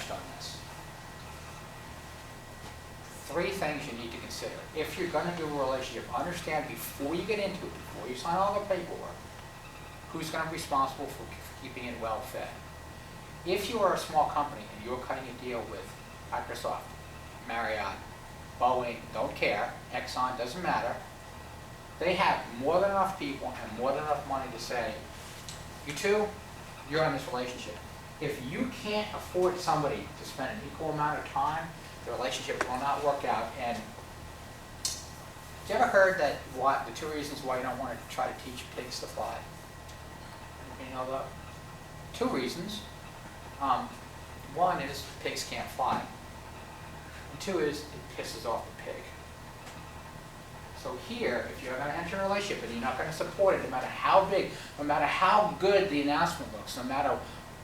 touched on this. 3 things you need to consider. If you're going to do a relationship, understand before you get into it, before you sign all the paperwork, who's going to be responsible for keeping it well fed. If you are a small company and you're cutting a deal with Microsoft, Marriott, Boeing, don't care, Exxon, doesn't matter, they have more than enough people and more than enough money to say, you two, you're in this relationship. If you can't afford somebody to spend an equal amount of time, the relationship will not work out. And have you ever heard that the 2 reasons why you don't want to try to teach pigs to fly? You know that? 2 reasons. One is pigs can't fly. And 2 is it pisses off the pig. So here, if you're going to enter a relationship and you're not going to support it, no matter how big, no matter how good the announcement looks, no matter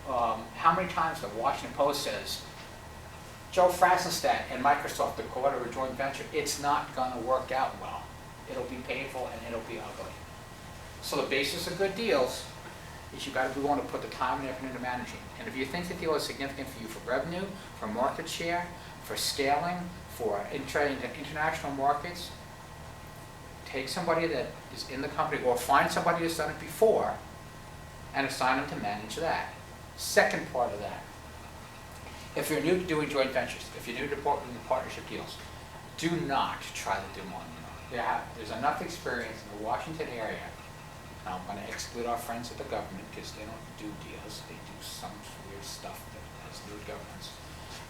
how many times the Washington Post says, Joe Frassenstadt and Microsoft, the quarter of a joint venture, it's not going to work out well. It'll be painful and it'll be ugly. So the basis of good deals is you've got to be willing to put the time and effort into managing. And if you think the deal is significant for you for revenue, for market share, for scaling, for entering into international markets, take somebody that is in the company or find somebody who's done it before and assign them to manage that. Second part of that, if you're new to doing joint ventures, if you're new to partnership deals, do not try to do one. There's enough experience in the Washington area. Now I'm going to exclude our friends at the government because they don't do deals. They do some weird stuff that has to do with governments.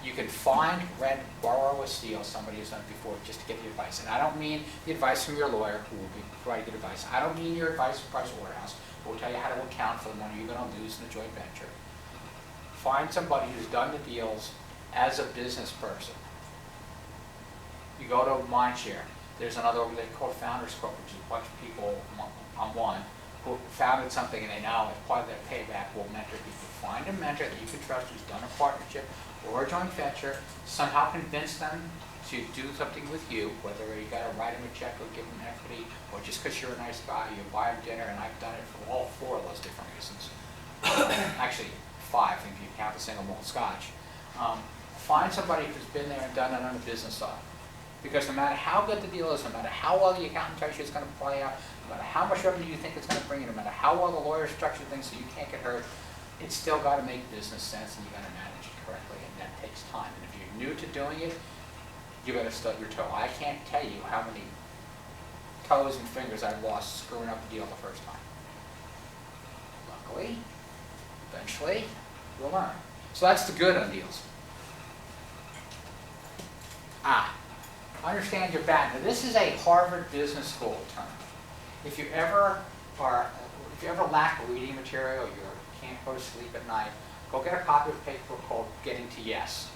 You can find, rent, borrow, or steal somebody who's done it before just to get the advice. And I don't mean the advice from your lawyer who will be providing good advice. I don't mean your advice from Price Waterhouse who will tell you how to account for the money you're going to lose in a joint venture. Find somebody who's done the deals as a business person. You go to Mindshare. There's another organization called Founders Corp, which is a bunch of people on one who founded something and they now, as part of their payback, will mentor people. Find a mentor that you can trust who's done a partnership or a joint venture, somehow convince them to do something with you, whether you got to write them a check or give them equity, or just because you're a nice guy, you buy them dinner, and I've done it for all 4 of those different reasons. Actually, 5 if you count the single malt scotch. Find somebody who's been there and done it on the business side. Because no matter how good the deal is, no matter how well the accountant tells you it's going to play out, no matter how much revenue you think it's going to bring in, no matter how well the lawyer structured things so you can't get hurt, it's still got to make business sense and you got to manage it correctly, and that takes time. And if you're new to doing it, you got to stub your toe. I can't tell you how many toes and fingers I've lost screwing up the deal the first time. Luckily, eventually, you'll learn. So that's the good on deals. Understand your bad. Now this is a Harvard Business School term. If you ever lack reading material, or you can't go to sleep at night, go get a copy of a paper called Getting to Yes.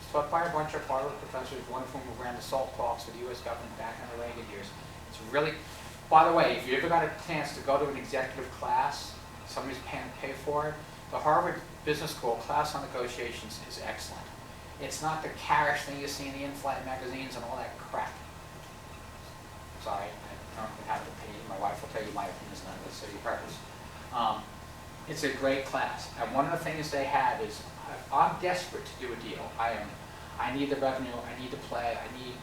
It's taught by a bunch of Harvard professors, one of whom ran the SALT talks for the U.S. government back in the Reagan years. It's really, by the way, if you ever got a chance to go to an executive class, somebody's paying to pay for it, the Harvard Business School class on negotiations is excellent. It's not the carish thing you see in the in-flight magazines and all that crap. Sorry, I don't have to pay you. My wife will tell you my opinion is not necessarily hers. It's a great class. And one of the things they have is, I'm desperate to do a deal. I need the revenue, I need the play, I need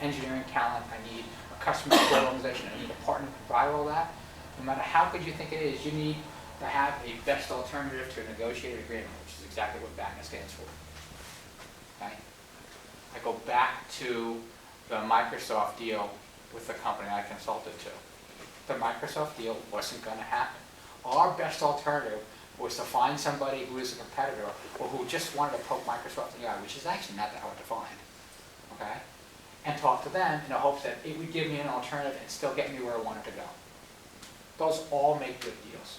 engineering talent, I need a customer support organization, I need a partner to provide all that. No matter how good you think it is, you need to have a best alternative to a negotiated agreement, which is exactly what BATNA stands for. Okay. I go back to the Microsoft deal with the company I consulted to. The Microsoft deal wasn't going to happen. Our best alternative was to find somebody who is a competitor or who just wanted to poke Microsoft in the eye, which is actually not that hard to find. Okay? And talk to them in the hopes that it would give me an alternative and still get me where I wanted to go. Those all make good deals.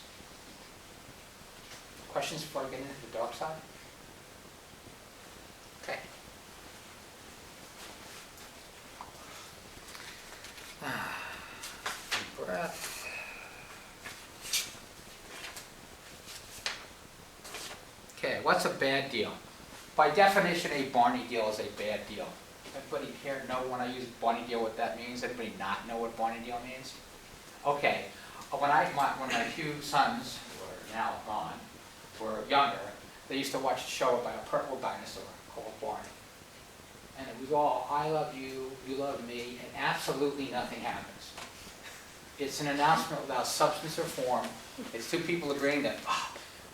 Questions before I get into the dark side? Okay. Deep breath. Okay, what's a bad deal? By definition, a Barney deal is a bad deal. Everybody here know when I use Barney deal what that means? Anybody not know what Barney deal means? Okay, when my 2 sons, who are now gone, were younger, they used to watch a show about a purple dinosaur called Barney. And it was all, I love you, you love me, and absolutely nothing happens. It's an announcement without substance or form. It's two people agreeing that,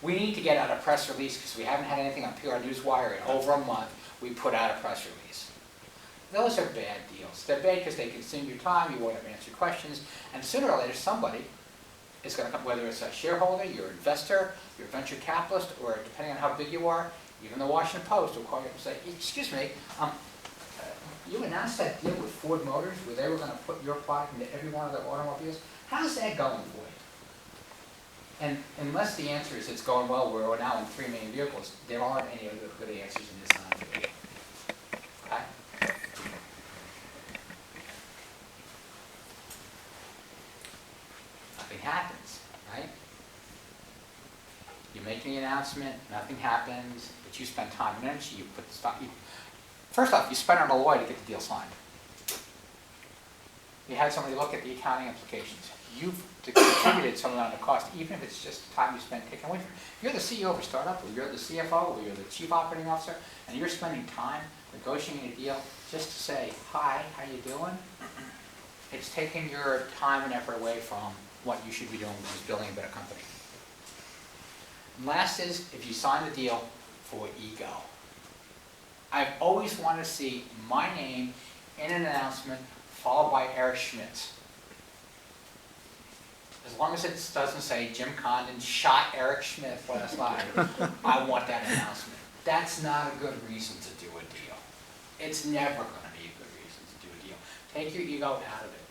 we need to get out a press release because we haven't had anything on PR Newswire in over a month. We put out a press release. Those are bad deals. They're bad because they consume your time, you won't have answered questions, and sooner or later somebody is going to come, whether it's a shareholder, your investor, your venture capitalist, or depending on how big you are, even the Washington Post will call you up and say, excuse me, you announced that deal with Ford Motors where they were going to put your product into every one of their automobiles. How's that going for you? And unless the answer is it's going well, we're now in 3 million vehicles, there aren't any other good answers in this time. Okay? Nothing happens, right? You make the announcement, nothing happens, but you spend time and energy, you put the stock. First off, you spent on a lawyer to get the deal signed. You had somebody look at the accounting implications. You've contributed some amount of cost, even if it's just time you spent taking away from it. If you're the CEO of a startup, or you're the CFO, or you're the chief operating officer, and you're spending time negotiating a deal just to say, hi, how you doing? It's taking your time and effort away from what you should be doing, which is building a better company. And last is, if you sign the deal for ego. I've always wanted to see my name in an announcement followed by Eric Schmidt's. As long as it doesn't say Jim Condon shot Eric Schmidt last night, I want that announcement. That's not a good reason to do a deal. It's never going to be a good reason to do a deal. Take your ego out of it.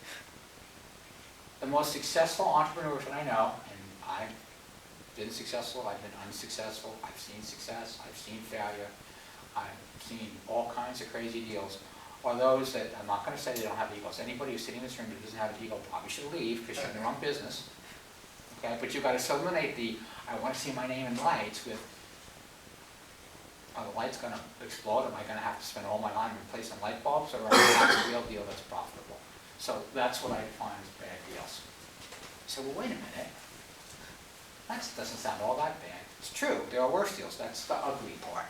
The most successful entrepreneurs that I know, and I've been successful, I've been unsuccessful, I've seen success, I've seen failure, I've seen all kinds of crazy deals, are those that, I'm not going to say they don't have egos. Anybody who's sitting in this room who doesn't have an ego probably should leave because you're in the wrong business. Okay, but you've got to eliminate the, I want to see my name in lights with, are the lights going to explode? Am I going to have to spend all my time replacing light bulbs, or am I going to have a real deal that's profitable? So that's what I define as bad deals. So, well, wait a minute. That doesn't sound all that bad. It's true, there are worse deals. That's the ugly part.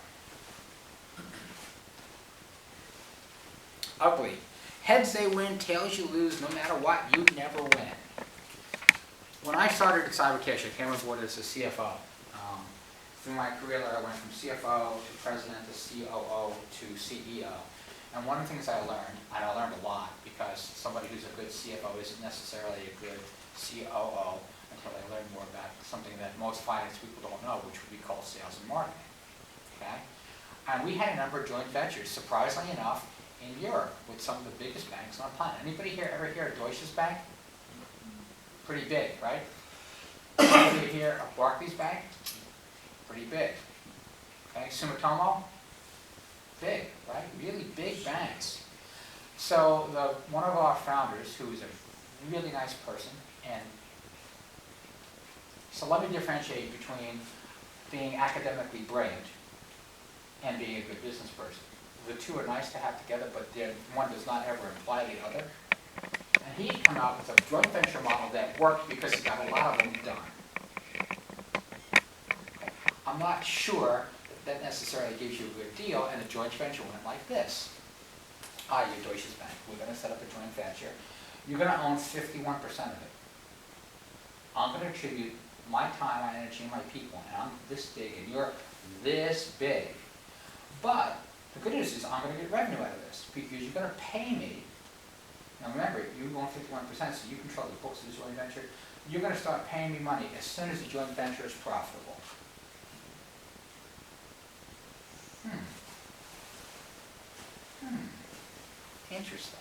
Ugly. Heads they win, tails you lose, no matter what, you never win. When I started at Cybercash, I came on board as a CFO. Through my career, I went from CFO to president to COO to CEO. And one of the things I learned, and I learned a lot, because somebody who's a good CFO isn't necessarily a good COO until they learn more about something that most finance people don't know, which would be called sales and marketing. Okay? And we had a number of joint ventures, surprisingly enough, in Europe with some of the biggest banks on the planet. Anybody here ever hear of Deutsche Bank? Pretty big, right? Anybody hear of Barclays Bank? Pretty big. Okay, Sumitomo? Big, right? Really big banks. So one of our founders, who is a really nice person, and so let me differentiate between being academically brilliant and being a good business person. The two are nice to have together, but one does not ever imply the other. And he'd come out with a joint venture model that worked because he got a lot of them done. Okay. I'm not sure that necessarily gives you a good deal, and a joint venture went like this. You're Deutsche Bank. We're going to set up a joint venture. You're going to own 51% of it. I'm going to attribute my time, my energy, and my people, and I'm this big, and you're this big. But the good news is I'm going to get revenue out of this because you're going to pay me. Now remember, you own 51%, so you control the books of the joint venture. You're going to start paying me money as soon as the joint venture is profitable. Interesting.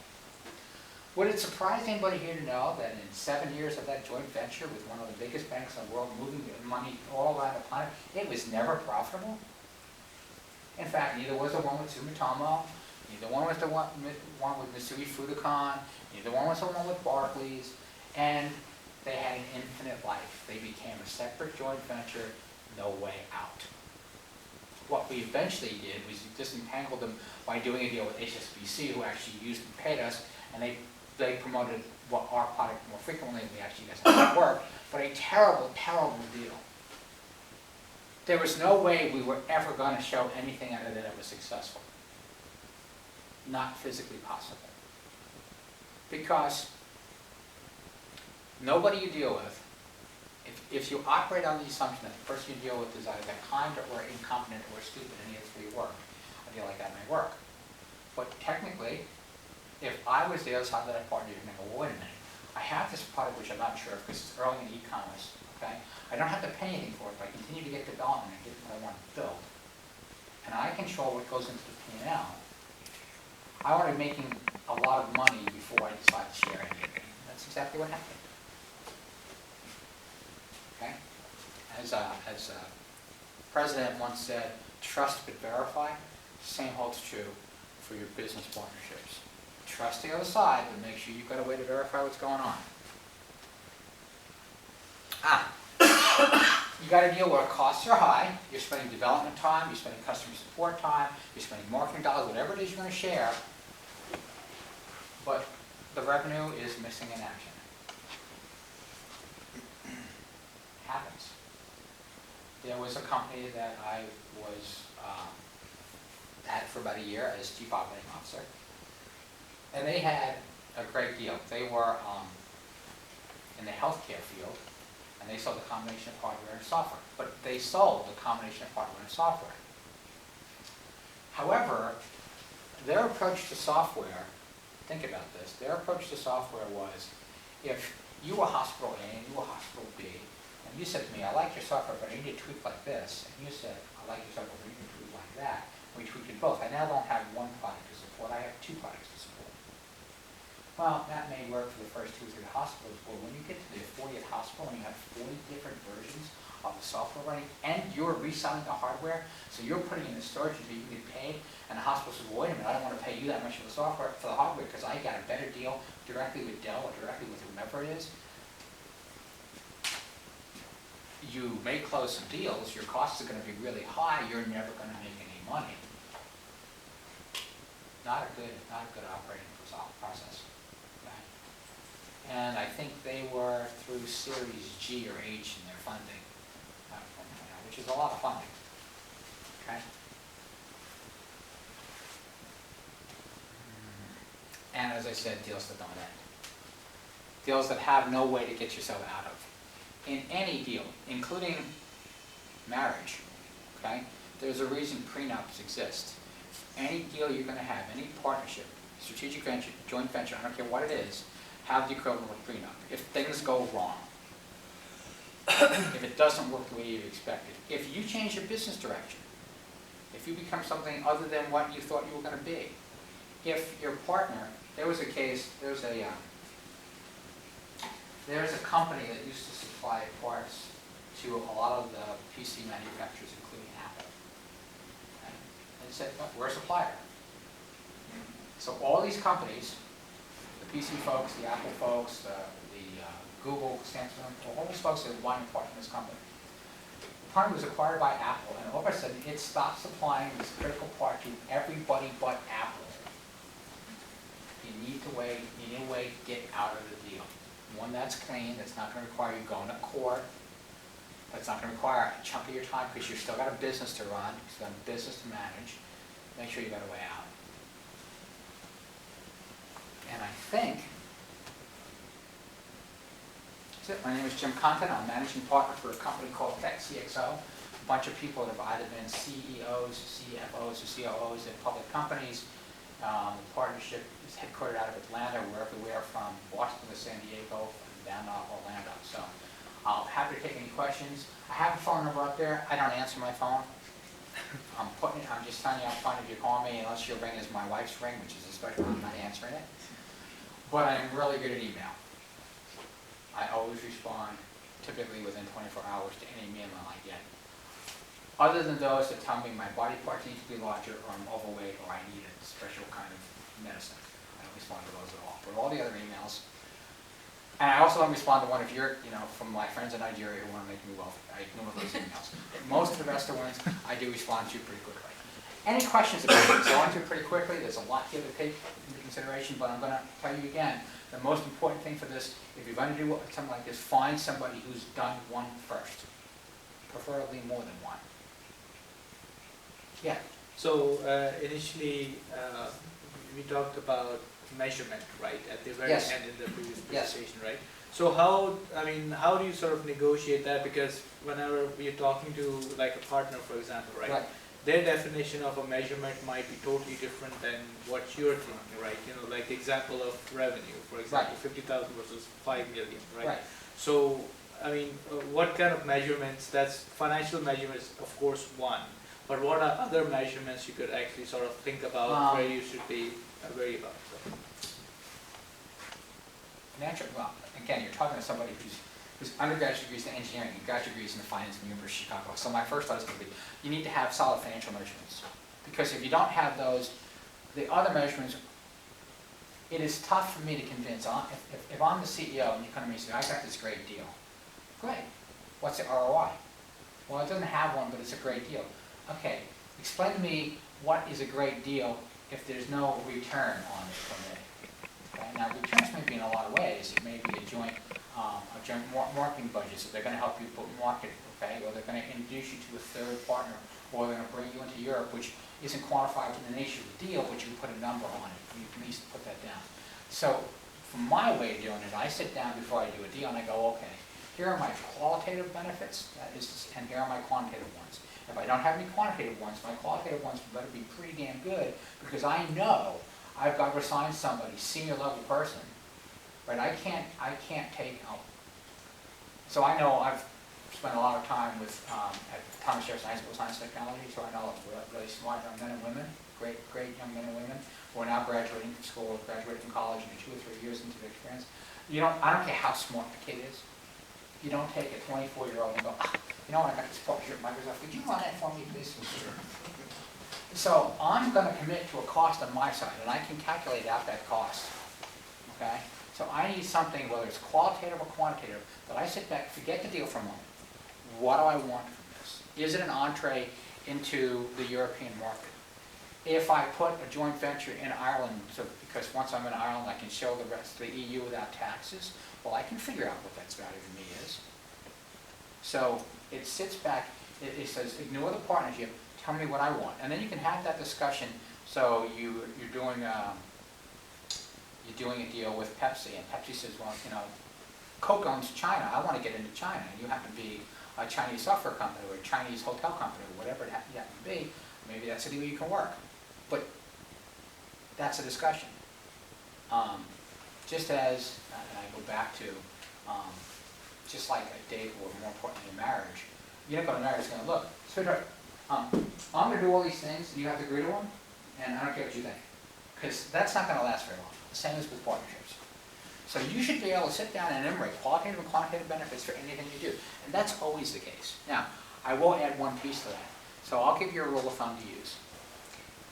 Would it surprise anybody here to know that in 7 years of that joint venture with one of the biggest banks in the world moving money all around the planet, it was never profitable? In fact, neither was the one with Sumitomo, neither one was the one with Mitsui Fudokan, neither one was the one with Barclays, and they had an infinite life. They became a separate joint venture, no way out. What we eventually did was disentangled them by doing a deal with HSBC, who actually used and paid us, and they promoted our product more frequently than we actually guys had to work, but a terrible, terrible deal. There was no way we were ever going to show anything other than it was successful. Not physically possible. Because nobody you deal with, if you operate on the assumption that the person you deal with is either kind or incompetent or stupid, any of the three work, a deal like that may work. But technically, if I was the other side of that partner, you're going to go, well, wait a minute, I have this product which I'm not sure of because it's early in e-commerce, okay? I don't have to pay anything for it, but I continue to get development and get what I want to build. And I control what goes into the P&L. I want to be making a lot of money before I decide to share anything. That's exactly what happened. Okay? As President once said, trust but verify. Same holds true for your business partnerships. Trust the other side, but make sure you've got a way to verify what's going on. You got to deal where costs are high. You're spending development time, you're spending customer support time, you're spending marketing dollars, whatever it is you're going to share. But the revenue is missing in action. Happens. There was a company that I was had for about a year as chief operating officer, and they had a great deal. They were in the healthcare field, and they sold a combination of hardware and software. But they sold a combination of hardware and software. However, their approach to software, think about this, their approach to software was, if you were hospital A and you were hospital B, and you said to me, I like your software, but I need to tweak like this, and you said, I like your software, but I need to tweak like that, we tweaked it both. I now don't have one product to support, I have two products to support. Well, that may work for the first 2 or 3 hospitals, but when you get to the 40th hospital and you have 40 different versions of the software running, and you're reselling the hardware, so you're putting it in the storage so you can get paid, and the hospital says, well, wait a minute, I don't want to pay you that much for the software, for the hardware, because I got a better deal directly with Dell or directly with whomever it is. You may close some deals, your costs are going to be really high, you're never going to make any money. Not a good operating process. Okay? And I think they were through Series G or H in their funding, which is a lot of funding. Okay? And as I said, deals that don't end. Deals that have no way to get yourself out of. In any deal, including marriage, okay, there's a reason prenups exist. Any deal you're going to have, any partnership, strategic venture, joint venture, I don't care what it is, have the equivalent of prenup. If things go wrong, if it doesn't work the way you expected, if you change your business direction, if you become something other than what you thought you were going to be, if your partner, there was a case, there's a company that used to supply parts to a lot of the PC manufacturers, including Apple. And they said, oh, we're a supplier. So all these companies, the PC folks, the Apple folks, the Google, Samsung, all these folks that wanted part from this company. The company was acquired by Apple, and all of a sudden it stopped supplying this critical part to everybody but Apple. You need a way to get out of the deal. One that's clean, that's not going to require you going to court, that's not going to require a chunk of your time because you've still got a business to run, you've still got a business to manage. Make sure you got a way out. And I think that's it. My name is Jim Condon. I'm managing partner for a company called Tech CXO. A bunch of people that have either been CEOs, CFOs, or COOs in public companies. The partnership is headquartered out of Atlanta. We're everywhere from Boston to San Diego, and down to Orlando. So I'm happy to take any questions. I have a phone number up there. I don't answer my phone. I'm just telling you up front, if you call me, unless your ring is my wife's ring, which is a special, I'm not answering it. But I'm really good at email. I always respond, typically within 24 hours, to any email I get. Other than those that tell me my body parts need to be larger, or I'm overweight, or I need a special kind of medicine. I don't respond to those at all. But all the other emails, and I also don't respond to one if you're, from my friends in Nigeria who want to make me wealthy. I ignore those emails. Most of the rest of the ones, I do respond to pretty quickly. Any questions about it? So I'll answer pretty quickly. There's a lot here to take into consideration, but I'm going to tell you again, the most important thing for this, if you're going to do something like this, find somebody who's done one first, preferably more than one. Yeah. So initially, we talked about measurement, right, at the very Yes. end in the previous Yes. presentation, right? So how do you sort of negotiate that? Because whenever you're talking to like a partner, for example, right? Right. Their definition of a measurement might be totally different than what you're thinking, right? You know, like the example of revenue, for example, Right. 50,000 versus 5 million, right? Right. So, I mean, what kind of measurements, that's financial measurements, of course, one, but what are other measurements you could actually sort of think about where you should be wary about? So. Natural, well, again, you're talking to somebody whose undergraduate degrees in engineering and graduate degrees in finance from the University of Chicago. So my first thought is going to be, you need to have solid financial measurements. Because if you don't have those, the other measurements, it is tough for me to convince. If I'm the CEO and you come to me and say, I got this great deal. Great. What's the ROI? Well, it doesn't have one, but it's a great deal. Okay, explain to me what is a great deal if there's no return on it from it. Okay? Now, returns may be in a lot of ways. It may be a joint marketing budget, so they're going to help you market, okay? Or they're going to introduce you to a third partner, or they're going to bring you into Europe, which isn't quantified to the nature of the deal, but you can put a number on it. You can at least put that down. So, from my way of doing it, I sit down before I do a deal and I go, okay, here are my qualitative benefits, and here are my quantitative ones. If I don't have any quantitative ones, my qualitative ones better be pretty damn good, because I know I've got to assign somebody, senior level person, right? I can't take out. So I know I've spent a lot of time with at Thomas Jefferson High School of Science and Technology, so I know really smart young men and women, great young men and women who are now graduating from school, graduating from college, and 2 or 3 years into their experience. I don't care how smart the kid is. You don't take a 24-year-old and go, you know what, I got this partnership with Microsoft, could you run that for me, please? So I'm going to commit to a cost on my side, and I can calculate out that cost, okay? So I need something, whether it's qualitative or quantitative, that I sit back, forget the deal for a moment. What do I want from this? Is it an entree into the European market? If I put a joint venture in Ireland, because once I'm in Ireland I can show the rest of the EU without taxes, well, I can figure out what that value to me is. So it sits back, it says, ignore the partnership, tell me what I want. And then you can have that discussion. So you're doing a deal with Pepsi, and Pepsi says, well, you know, Coke owns China, I want to get into China, and you happen to be a Chinese software company or a Chinese hotel company or whatever it happen to be, maybe that's a deal you can work. But that's a discussion. Just as, and I go back to, just like a date or more importantly a marriage, you don't go to marriage going, look, sweetheart, I'm going to do all these things, and you have to agree to them, and I don't care what you think. Because that's not going to last very long. The same as with partnerships. So you should be able to sit down and enumerate qualitative and quantitative benefits for anything you do. And that's always the case. Now, I will add one piece to that. So I'll give you a rule of thumb to use.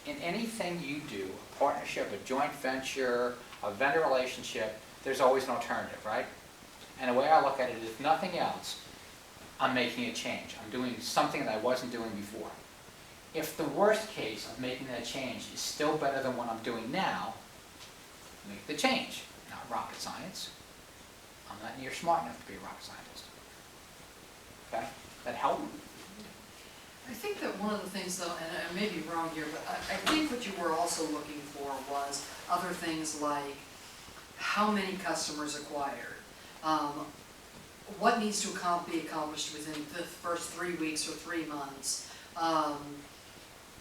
In anything you do, a partnership, a joint venture, a vendor relationship, there's always an alternative, right? And the way I look at it is, if nothing else, I'm making a change. I'm doing something that I wasn't doing before. If the worst case of making that change is still better than what I'm doing now, make the change. Not rocket science. I'm not near smart enough to be a rocket scientist. Okay? That help? I think that one of the things, though, and I may be wrong here, but I think what you were also looking for was other things like how many customers acquired, what needs to be accomplished within the first 3 weeks or 3 months.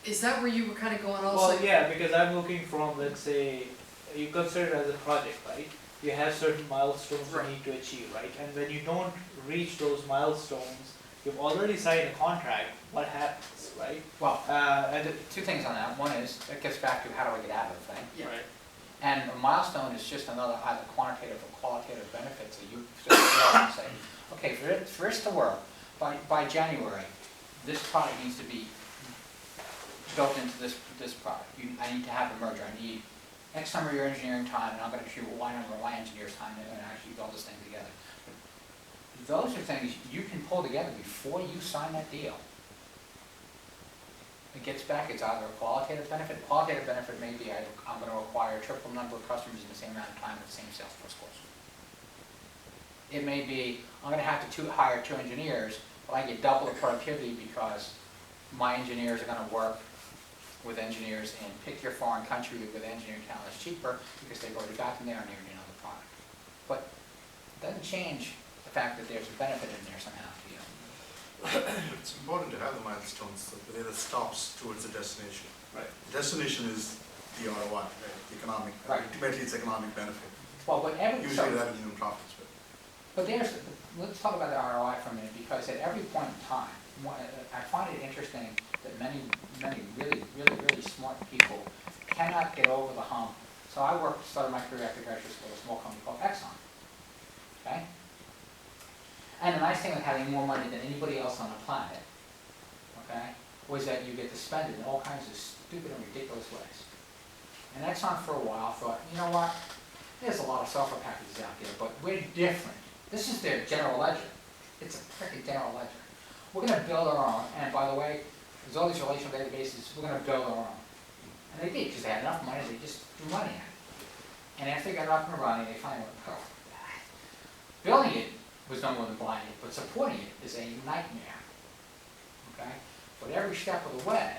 Is that where you were kind of going also? Well, yeah, because I'm looking from, let's say, you consider it as a project, right? You have certain milestones Right. you need to achieve, right? And when you don't reach those milestones, you've already signed a contract, what happens, right? Well, two things on that. One is, it gets back to how do I get out of the thing? Yeah. Right. And a milestone is just another either quantitative or qualitative benefits that you can say, okay, for this to work, by January, this product needs to be built into this product. I need to have a merger. I need X number of your engineering time, and I'm going to shoot Y number of my engineers' time, and actually build this thing together. But those are things you can pull together before you sign that deal. It gets back, it's either a qualitative benefit. Qualitative benefit may be I'm going to acquire a triple number of customers in the same amount of time with the same sales force course. It may be I'm going to have to hire 2 engineers, but I get double the productivity because my engineers are going to work with engineers and pick your foreign country with engineering talent is cheaper because they've already got them there and they already know the product. But it doesn't change the fact that there's a benefit in there somehow to you. It's important to have the milestones, so the way that stops towards the destination. Right. The destination is the ROI, right? The economic, Right. ultimately it's economic benefit. Well, but Usually revenue and profits, but. But let's talk about the ROI for a minute, because at every point in time, I find it interesting that many really smart people cannot get over the hump. So I started my career after graduate school at a small company called Exxon, okay? And the nice thing with having more money than anybody else on the planet, okay, was that you get to spend it in all kinds of stupid and ridiculous ways. And Exxon for a while thought, you know what, there's a lot of software packages out there, but we're different. This is their general ledger. It's a freaking general ledger. We're going to build our own, and by the way, there's all these relational databases, we're going to build our own. And they did, because they had enough money, they just threw money at it. And after they got it up and running, they finally went, oh, building it was no more than buying it, but supporting it is a nightmare, okay? But every step of the way,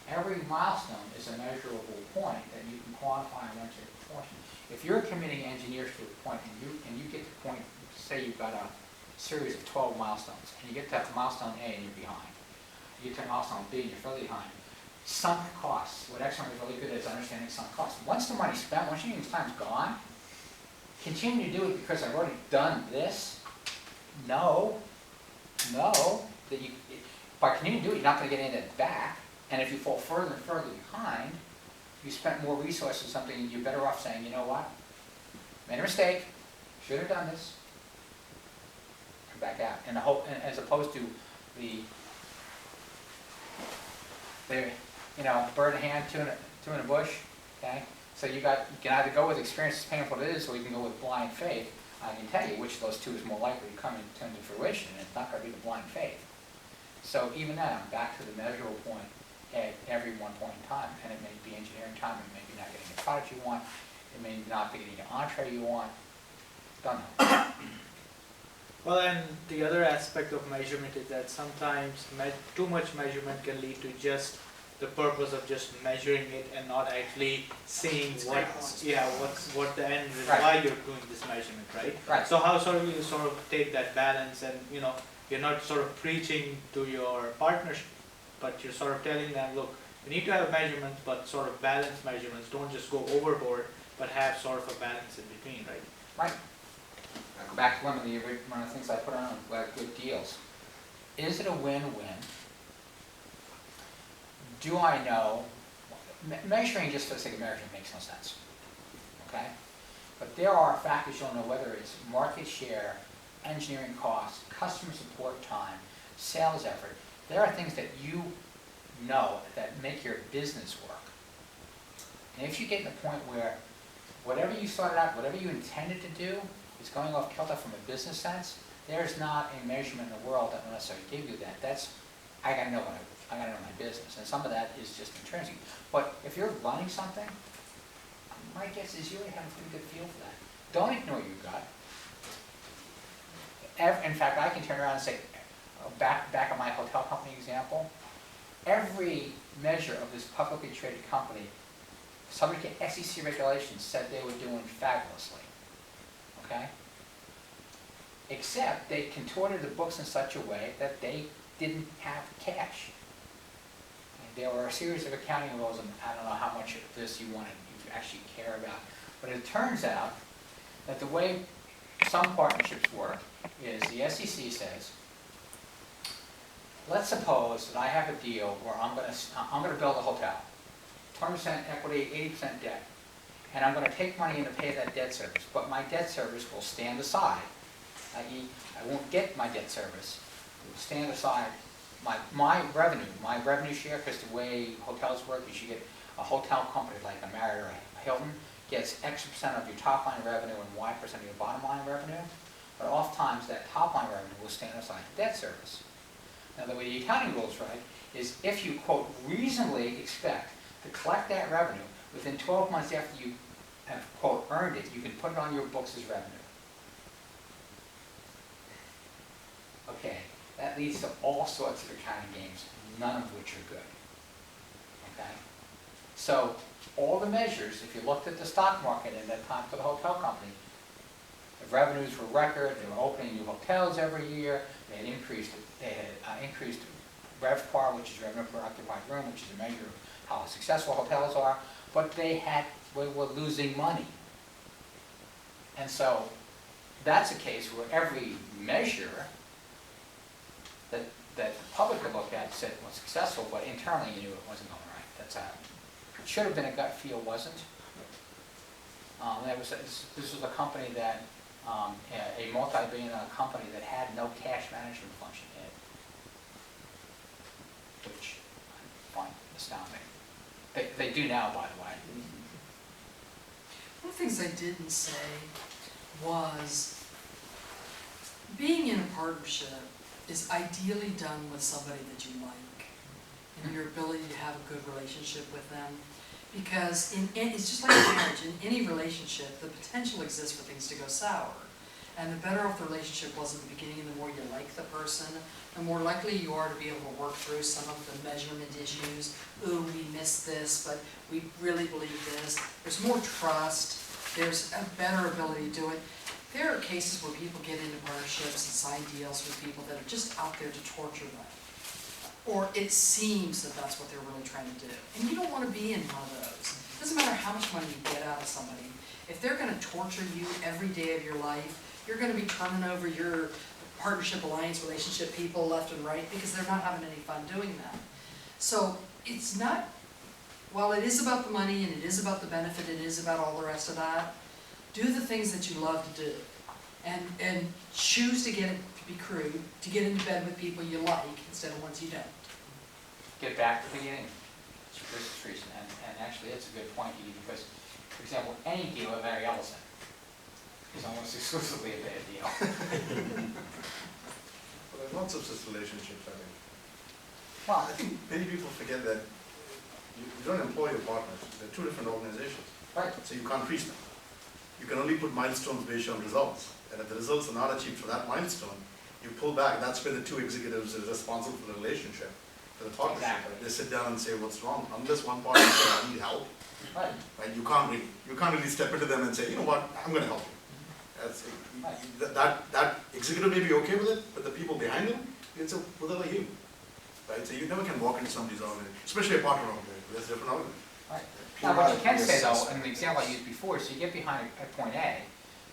every milestone is a measurable point that you can quantify and enter proportion. If you're committing engineers to a point and you get to the point, say you've got a series of 12 milestones, and you get to milestone A and you're behind. You get to milestone B and you're further behind. Sunk costs. What Exxon is really good at is understanding sunk costs. Once the money's spent, once your time's gone, continue to do it because I've already done this. No. That you, by continuing to do it, you're not going to get any of that back. And if you fall further and further behind, you spent more resources on something, and you're better off saying, you know what, made a mistake, should have done this, come back out. And as opposed to the bird in hand, two in a bush, okay? So you can either go with experience as painful as it is, or you can go with blind faith. I can tell you which of those two is more likely to come into fruition, and it's not going to be the blind faith. So even then, I'm back to the measurable point at every one point in time, and it may be engineering time, it may be not getting the product you want, it may not be getting the entree you want, don't know. Well, and the other aspect of measurement is that sometimes too much measurement can lead to just the purpose of just measuring it and not actually seeing what the end is, Right. why you're doing this measurement, right? Right. So how sort of you sort of take that balance, and you're not sort of preaching to your partners, but you're sort of telling them, look, we need to have measurements, but sort of balanced measurements. Don't just go overboard, but have sort of a balance in between, right? Right. I go back to one of the things I put on like good deals. Is it a win-win? Do I know? Measuring just for the sake of measuring makes no sense. Okay? But there are factors you'll know, whether it's market share, engineering costs, customer support time, sales effort. There are things that you know that make your business work. And if you get to the point where whatever you started out, whatever you intended to do is going off kilter from a business sense, there's not a measurement in the world that will necessarily give you that. I gotta know I gotta know my business. And some of that is just intrinsic. But if you're running something, my guess is you already have a pretty good feel for that. Don't ignore your gut. In fact, I can turn around and say, back at my hotel company example, every measure of this publicly traded company, subject to SEC regulations, said they were doing fabulously. Okay? Except they contorted the books in such a way that they didn't have cash. And there were a series of accounting rules, and I don't know how much of this you actually care about. But it turns out that the way some partnerships work is the SEC says, let's suppose that I have a deal where I'm going to build a hotel, 20% equity, 80% debt, and I'm going to take money in to pay that debt service, but my debt service will stand aside, i.e. I won't get my debt service, it will stand aside my revenue share, because the way hotels work is you get a hotel company like a Marriott or a Hilton gets X% of your top line revenue and Y% of your bottom line revenue, but oftentimes that top line revenue will stand aside the debt service. Now the way the accounting rules right is if you, quote, reasonably expect to collect that revenue within 12 months after you have, quote, earned it, you can put it on your books as revenue. Okay, that leads to all sorts of accounting games, none of which are good. Okay? So all the measures, if you looked at the stock market at that time for the hotel company, the revenues were record, they were opening new hotels every year, they had increased RevPAR, which is revenue per occupied room, which is a measure of how successful hotels are, but they were losing money. And so that's a case where every measure that the public could look at said was successful, but internally you knew it wasn't going right. That's how it should have been a gut feel, wasn't. This was a company that, a multi-billion-dollar company that had no cash management function in it, which I find astounding. They do now, by the way. One of the things I didn't say was, being in a partnership is ideally done with somebody that you like, and your ability to have a good relationship with them. Because it's just like marriage, in any relationship, the potential exists for things to go sour. And the better off the relationship was at the beginning, and the more you like the person, the more likely you are to be able to work through some of the measurement issues. Ooh, we missed this, but we really believe this. There's more trust. There's a better ability to do it. There are cases where people get into partnerships and sign deals with people that are just out there to torture them. Or it seems that that's what they're really trying to do. And you don't want to be in one of those. It doesn't matter how much money you get out of somebody. If they're going to torture you every day of your life, you're going to be turning over your partnership, alliance, relationship people left and right because they're not having any fun doing that. So it's not, while it is about the money and it is about the benefit, it is about all the rest of that, do the things that you love to do. And choose to get it, to be crude, to get into bed with people you like instead of ones you don't. Get back to the beginning. This is Teresa, and actually it's a good point, Edie, because, for example, any deal with Mary Ellison is almost exclusively a bad deal. Well, there's lots of such relationships, I think. Well, I think many people forget that you don't employ your partners. They're two different organizations. right. So you can't freeze them. You can only put milestones based on results. And if the results are not achieved for that milestone, you pull back. That's where the two executives are responsible for the relationship, for the partnership. Exactly. They sit down and say what's wrong. Unless one partner says, I need help, Right. right? You can't really step into them and say, you know what, I'm going to help you. That executive may be okay with it, but the people behind them, they say, well, they're like you, right? So you never can walk into somebody's organization, especially a partner organization. There's different organizations. Right. Now, what you can say though, and the example I used before, so you get behind a point A,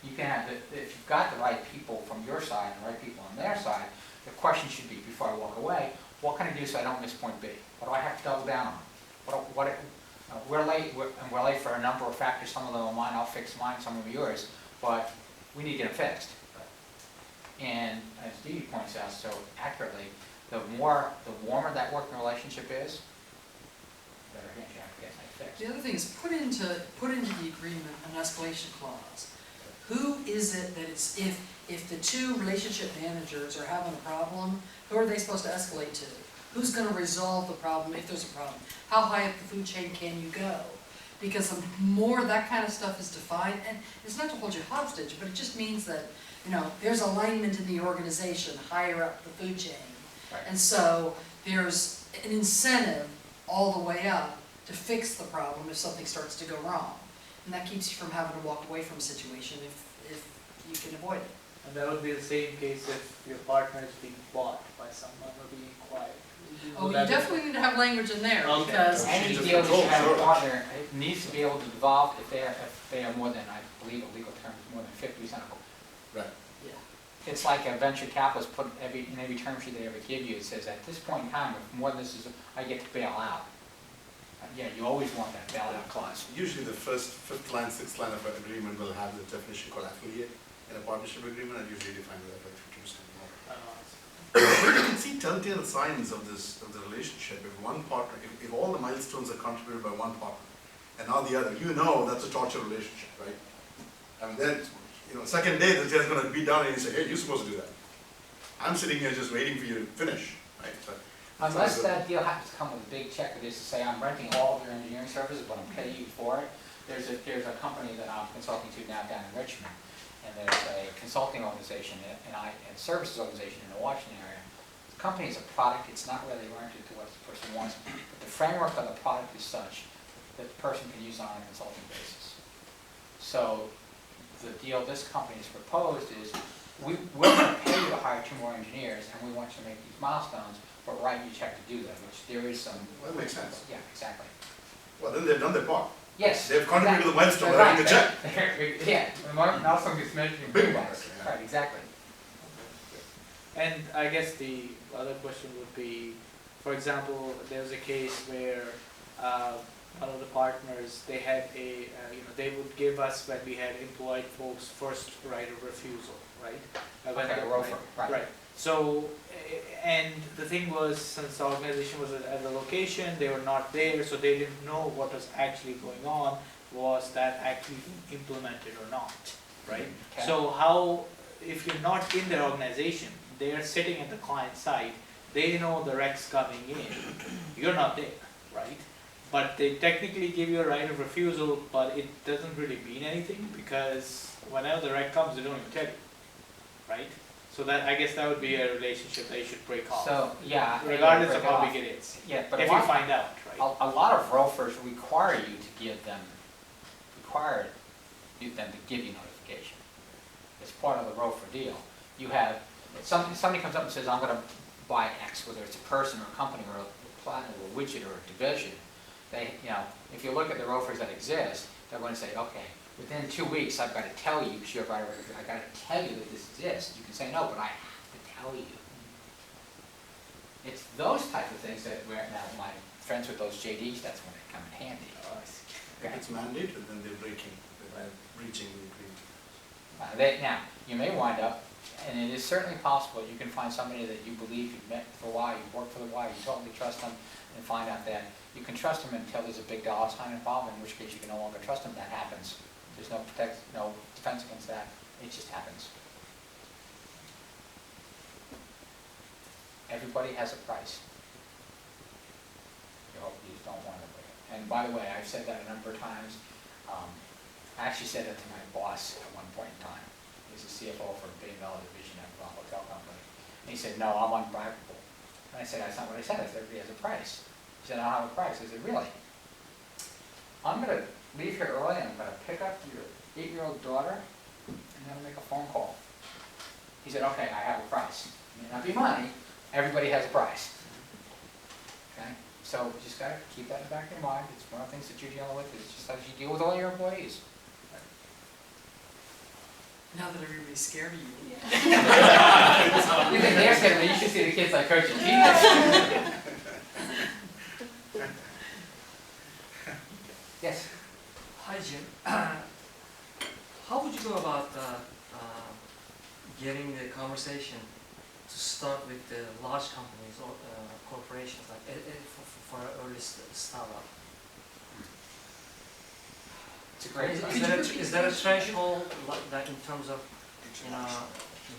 you can have, if you've got the right people from your side and the right people on their side, the question should be, before I walk away, what can I do so I don't miss point B? What do I have to double down on? We're late, and we're late for a number of factors. Some of them are mine, I'll fix mine, some of yours, but we need to get them fixed. And as Dede points out so accurately, the warmer that working relationship is, the better chance you have to get things fixed. The other thing is put into the agreement an escalation clause. Who is it that it's, if the two relationship managers are having a problem, who are they supposed to escalate to? Who's going to resolve the problem if there's a problem? How high up the food chain can you go? Because the more that kind of stuff is defined, and it's not to hold you hostage, but it just means that, you know, there's alignment in the organization higher up the food chain. Right. And so there's an incentive all the way up to fix the problem if something starts to go wrong. And that keeps you from having to walk away from a situation if you can avoid it. And that would be the same case if your partner is being bought by someone or being acquired. Oh, you definitely need to have language in there, Okay. because Any Change of deal that you control, have a sure. partner, it needs to be able to devolve if they are more than, I believe a legal term is more than 50% of. Right. yeah. It's like a venture capitalist put in every term sheet they ever give you, it says at this point in time, if more than this is, I get to bail out. Yeah, you always want that bailout clause. Usually the fifth line, sixth line of an agreement will have the definition called affiliate in a partnership agreement, and usually defined that like 50% more. But you can see telltale signs of the relationship. If one partner, if all the milestones are contributed by one partner, and not the other, you know that's a torture relationship, right? And then, you know, second day the judge's going to be down and you say, hey, you're supposed to do that. I'm sitting here just waiting for you to finish, right? So, Unless that deal happens to come with a big check that is to say, I'm renting all of your engineering services, but I'm paying you for it. There's a company that I'm consulting to now down in Richmond, and there's a consulting organization and services organization in the Washington area. The company is a product, it's not really oriented to what the person wants, but the framework of the product is such that the person can use on a consulting basis. So the deal this company has proposed is, we're going to pay you to hire 2 more engineers, and we want you to make these milestones, but write you a check to do them, which there is some. Well, that makes sense. Yeah, exactly. Well, then they've done their part. Yes. They've contributed to the milestone, Right. writing the check. Yeah, the milestone gets measured in Big big one, bucks. yeah. Right, exactly. And I guess the other question would be, for example, there's a case where one of the partners, they had a, they would give us, when we had employed folks, first right of refusal, right? When Okay, the- ROFR, right. Right. So, and the thing was, since the organization was at the location, they were not there, so they didn't know what was actually going on, was that actually implemented or not, right? Okay. So how, if you're not in their organization, they're sitting at the client side, they know the recs coming in, you're not there, right? But they technically give you a right of refusal, but it doesn't really mean anything, because whenever the rec comes, they don't even tell you, right? So that, I guess that would be a relationship that you should break off, So, yeah. regardless of break how off. big it is, Yeah, but if you find out, right? a lot of ROFRs require you to give them, them to give you notification. It's part of the ROFR deal. You have, somebody comes up and says, I'm gonna buy X, whether it's a person or a company or a plant or a widget or a division. They, if you look at the ROFRs that exist, they're going to say, okay, within 2 weeks, I've got to tell you, because you're right, I've got to tell you that this exists. You can say no, but I have to tell you. It's those type of things that now my friends with those JDs, that's when they come in handy. If it's mandated, then they're breaching the agreement. Now, you may wind up, and it is certainly possible, you can find somebody that you believe you've met for a while, you've worked for a while, you totally trust them, and find out that you can trust them until there's a big dollar sign involved, in which case you can no longer trust them. That happens. There's no defense against that. It just happens. Everybody has a price. You hope you don't want to pay it. And by the way, I've said that a number of times. I actually said that to my boss at one point in time. He's a CFO for a $1 billion division of a hotel company. And he said, no, I'm unbraggable. And I said, that's not what I said. I said, everybody has a price. He said, I don't have a price. I said, really? I'm going to leave here early and I'm going to pick up your 8-year-old daughter and I'm going to make a phone call. He said, okay, I have a price. It may not be money. Everybody has a price. Okay? So you just got to keep that in the back of your mind. It's one of the things that you're dealing with. It's just as you deal with all your employees. Now that everybody's scared of you. You think they're scared, but you should see the kids like coaching Jesus. Yes. Hi, Jim. How would you go about getting the conversation to start with the large companies or corporations, like for an early startup? It's a great Is there a threshold like that in terms of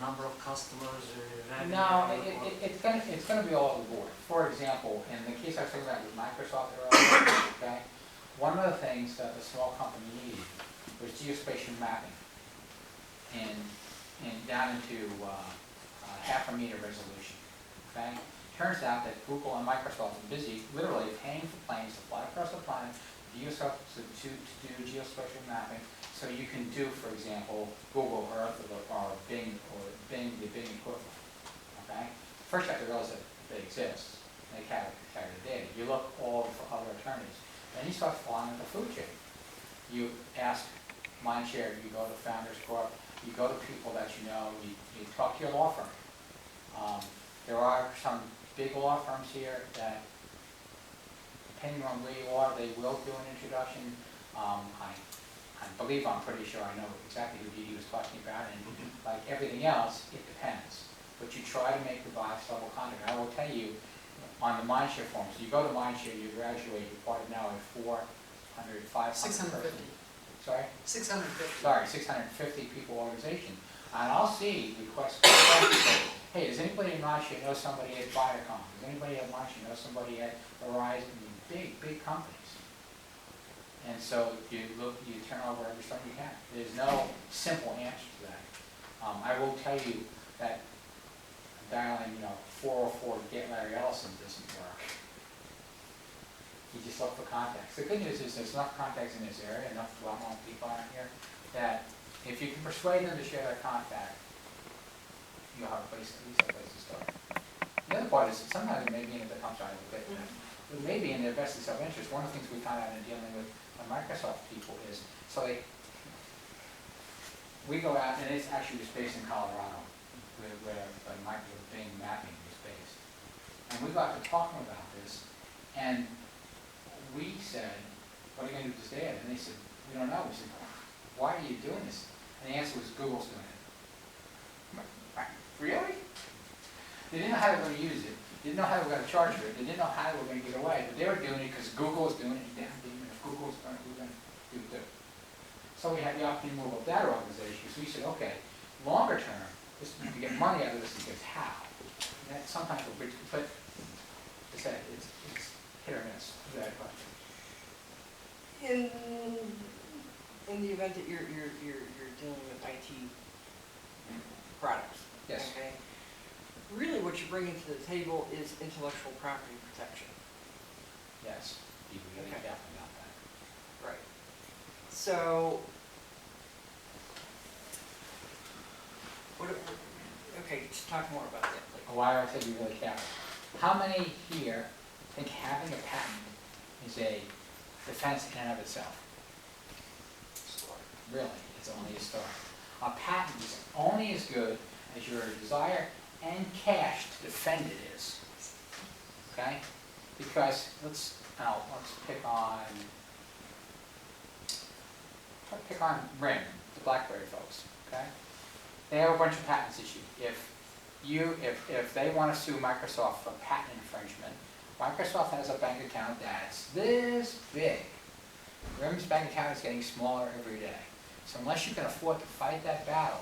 number of customers or revenue? No, it's gonna be all over the board. For example, in the case I was talking about with Microsoft earlier, okay, one of the things that the small company needed was geospatial mapping and down into half a meter resolution. Okay, turns out that Google and Microsoft are busy, literally paying for planes to fly across the planet to do geospatial mapping, so you can do, for example, Google Earth or Bing the Bing equivalent. Okay? First you have to realize that they exist. They carry the data. You look all over for other alternatives. Then you start flying the food chain. You ask Mindshare, you go to Founders Corp, you go to people that you know, you talk to your law firm. There are some big law firms here that, depending on where you are, they will do an introduction. I believe, I'm pretty sure I know exactly who Dede was talking about, and like everything else, it depends. But you try to make the bias level contact. I will tell you, on the Mindshare form, so you go to Mindshare, you graduate, you're part of now a 400, 500 650. person. Sorry? 650. Sorry, 650 people organization. And I'll see requests, hey, does anybody in Mindshare know somebody at Viacom? Does anybody at Mindshare know somebody at Verizon? Big companies. And so you turn over every stone you can. There's no simple answer to that. I will tell you that dialing, 404 to get Larry Ellison doesn't work. You just look for contacts. The good news is there's enough contacts in this area, enough well-known people out here, that if you can persuade them to share their contact, you'll have a place, at least a place to start. The other part is that sometimes it may be in the, I'm sorry, but it may be in their best self-interest. One of the things we found out in dealing with the Microsoft people is, so we go out, and it's actually was based in Colorado, where Bing mapping was based. And we got to talking about this, and we said, what are you going to do with this data? And they said, we don't know. We said, why are you doing this? And the answer was, Google's doing it. Really? They didn't know how they were going to use it. They didn't know how they were going to charge for it. They didn't know how they were going to get away. But they were doing it because Google was doing it. And if Google's going to, we're going to do it too. So we had the opportunity to move up that organization. So we said, okay, longer term, you can get money out of this because how? And that sometimes will be, but it's hit or miss. That question. In the event that you're dealing with IT products. Yes. Okay? Really what you're bringing to the table is intellectual property protection. Yes. Be really Okay. careful about that. Right. So, okay, just talk more about that, please. Why do I say be really careful? How many here think having a patent is a defense in and of itself? Really, it's only a start. A patent is only as good as your desire and cash to defend it is. Okay? Because let's pick on RIM, the BlackBerry folks. Okay? They have a bunch of patents issued. If they want to sue Microsoft for patent infringement, Microsoft has a bank account that's this big. RIM's bank account is getting smaller every day. So unless you can afford to fight that battle.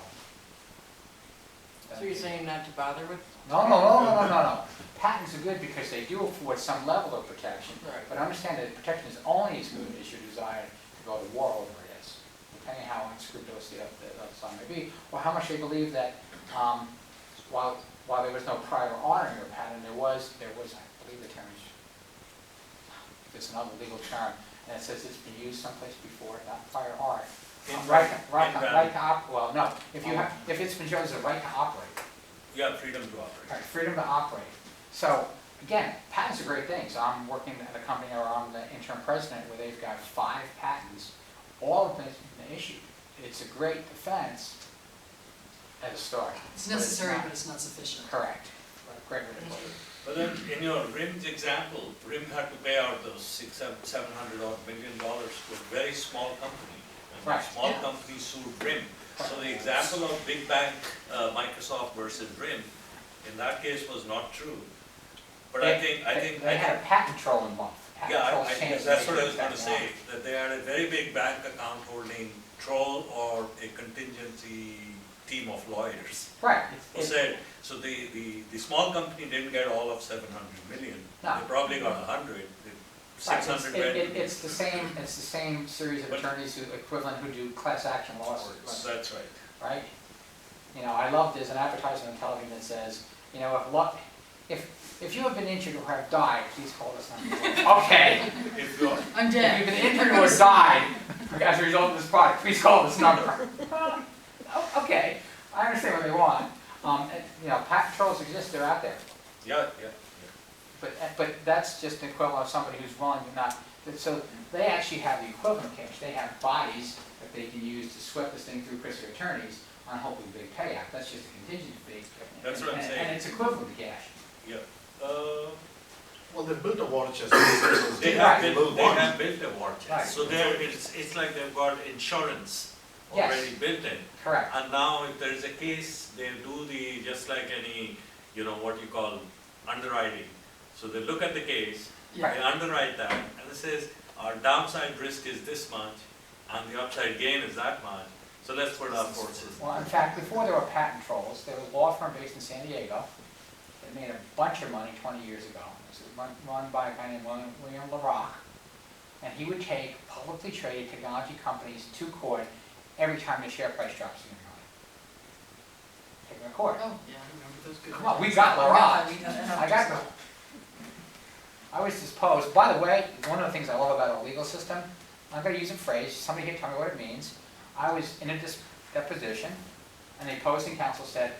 So you're saying not to bother with? No. Patents are good because they do afford some level of protection. Right. But understand that protection is only as good as your desire to go to war over it is, depending how unscrupulous the other side may be, or how much they believe that while there was no prior honoring of a patent, there was, I believe the term is, there's another legal term, and it says it's been used someplace before, not prior art. Right to operate. Well, no. If it's been shown as a right to operate. Yeah, freedom to operate. Right, freedom to operate. So again, patents are great things. I'm working at a company where I'm the interim president, where they've got 5 patents. All of them have been issued. It's a great defense at a start. It's necessary, but it's not sufficient. Correct. Great way to put it. But then in your RIM's example, RIM had to pay out those $700 odd million to a very small company. And Right. Small Yeah. companies sued RIM. So the example of big bank Microsoft versus RIM, in that case was not true. But I think They had a patent troll involved. that's what I was going to say, that they had a very big bank account holding troll or a contingency team of lawyers. Right. Who said, so the small company didn't get all of 700 million. No. They probably got 100. 600 went. It's the same series of attorneys equivalent who do class action lawsuits. That's right. Right? You know, I love, there's an advertisement on television that says, you know, if you have been injured or have died, please call this number. Okay. If you're, I'm If dead. you've been injured or died as a result of this product, please call this number. Okay, I understand what they want. You know, patent trolls exist, they're out there. yeah. But that's just the equivalent of somebody who's willing to not, so they actually have the equivalent of cash. They have bodies that they can use to sweep this thing through Christie attorneys on hoping big payout. That's just a contingency fee. That's what I'm saying. And it's equivalent to cash. Yeah. Well, they built a war chest. They Right. have built a war chest. Right. So it's like they've got insurance Yes. already built in. Correct. And now if there is a case, they do just like any, what you call underwriting. So they look at the case, Yeah. they underwrite that, and it says, our downside risk is this much, and the upside gain is that much, so let's put our forces. Well, in fact, before there were patent trolls, there was a law firm based in San Diego that made a bunch of money 20 years ago. This was run by a guy named William LaRock, and he would take publicly traded technology companies to court every time the share price drops significantly. Take them to court. Oh, yeah, I remember those good. Come on, we got LaRock. Yeah, I got them. I was disposed, by the way, one of the things I love about our legal system, I'm gonna use a phrase, somebody here tell me what it means. I was in a deposition, and the opposing counsel said,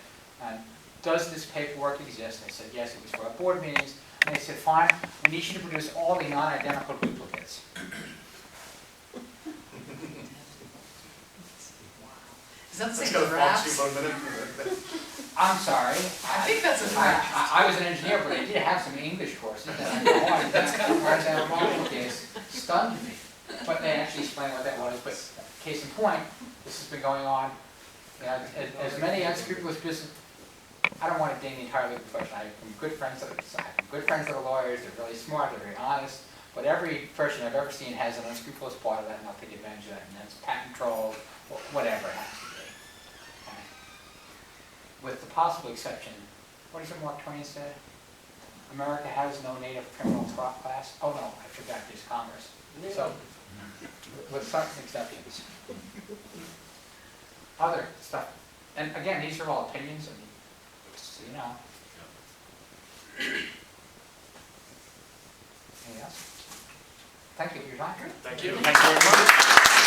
does this paperwork exist? I said, yes, it was for our board meetings. And they said, fine, we need you to produce all the non-identical duplicates. Is that the That's same got as a box you drafts? for a minute. I'm sorry. I think that's a draft. I was an engineer, but I did have some English courses, and I know that's kind of hard to have wrong with this. Stunned me. But they actually explained what that was, but case in point, this has been going on, you know, as many unscrupulous business, I don't want to ding the entire legal profession. I have some good friends that are lawyers, they're really smart, they're very honest, but every person I've ever seen has an unscrupulous part of that, and they'll take advantage of that, and that's patent trolls, or whatever it has to be. Okay. With the possible exception, what is it Mark Twain said? America has no native criminal class. Oh no, I forgot, there's Congress. So, with certain exceptions. Other stuff, and again, these are all opinions, and so you know. Anything else? Thank you for your time. Thank you. Thank you very much.